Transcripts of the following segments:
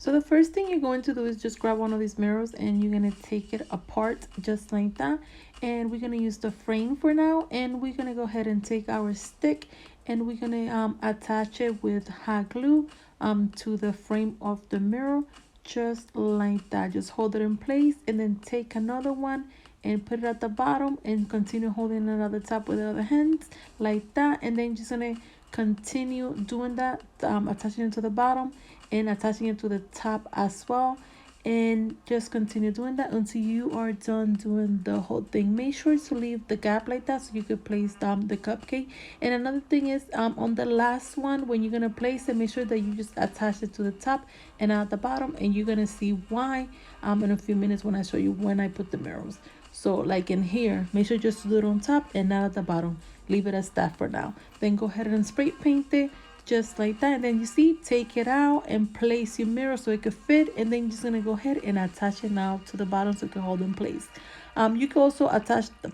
So the first thing you're going to do is just grab one of these mirrors and you're going to take it apart just like that. And we're going to use the frame for now. And we're going to go ahead and take our stick and we're going to attach it with hot glue to the frame of the mirror just like that. Just hold it in place and then take another one and put it at the bottom and continue holding it at the top with the other hands like that. And then just going to continue doing that, attaching it to the bottom and attaching it to the top as well, and just continue doing that until you are done doing the whole thing. Make sure to leave the gap like that so you could place the cupcake. And another thing is on the last one, when you're gonna place it, make sure that you just attach it to the top and at the bottom, and you're gonna see why in a few minutes when I show you when I put the mirrors. So like in here, make sure just to do it on top and not at the bottom. Leave it as that for now. Then go ahead and spray paint it just like that. And then you see, take it out and place your mirror so it could fit. And then you're just gonna go ahead and attach it now to the bottom so it can hold in place. You can also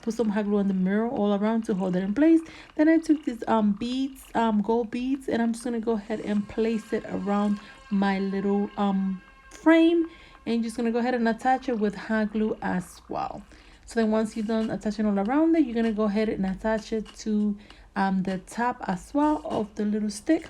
put some hot glue on the mirror all around to hold it in place. Then I took these beads, gold beads, and I'm just gonna go ahead and place it around my little frame. And you're just gonna go ahead and attach it with hot glue as well. So then once you're done attaching all around it, you're going to go ahead and attach it to the top as well of the little stick.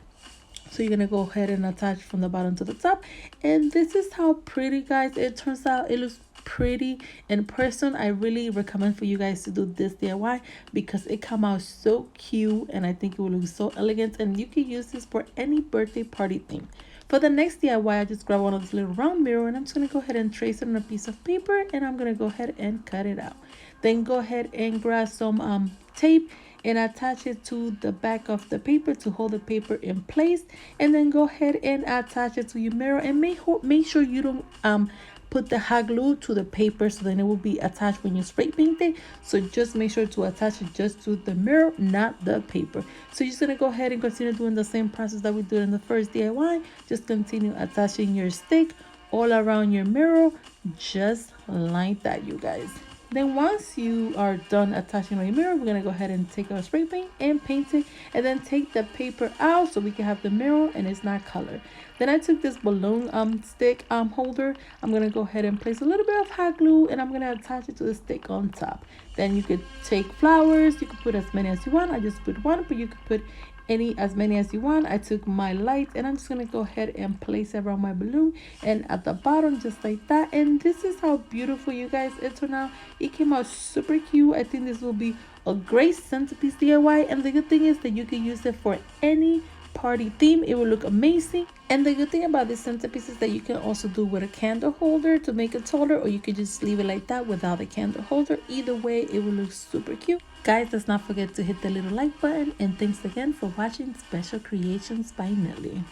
So you're going to go ahead and attach from the bottom to the top. And this is how pretty, guys, it turns out. It looks pretty in person. I really recommend for you guys to do this DIY because it come out so cute and I think it will look so elegant, and you can use this for any birthday party theme. For the next DIY, I just grab one of this little round mirror and I'm just going to go ahead and trace it on a piece of paper, and I'm going to go ahead and cut it out. Then go ahead and grab some tape and attach it to the back of the paper to hold the paper in place. And then go ahead and attach it to your mirror, and make sure you don't put the hot glue to the paper, so then it will be attached when you spray paint it. So just make sure to attach it just to the mirror, not the paper. So you're just gonna go ahead and continue doing the same process that we did in the first DIY. Just continue attaching your stick all around your mirror just like that, you guys. Then once you are done attaching your mirror, we're gonna go ahead and take our spray paint and paint it, and then take the paper out so we can have the mirror and it's not colored. Then I took this balloon stick holder. I'm gonna go ahead and place a little bit of hot glue and I'm gonna attach it to the stick on top. Then you could take flowers, you could put as many as you want. I just put one, but you could put as many as you want. I took my light and I'm just gonna go ahead and place it around my balloon and at the bottom just like that. And this is how beautiful, you guys, it turned out. It came out super cute. I think this will be a great centerpiece DIY, and the good thing is that you can use it for any party theme. It will look amazing. And the good thing about this centerpiece is that you can also do with a candle holder to make it taller, or you could just leave it like that without a candle holder. Either way, it will look super cute. Guys, let's not forget to hit the little like button, and thanks again for watching Special Creations by Nelly.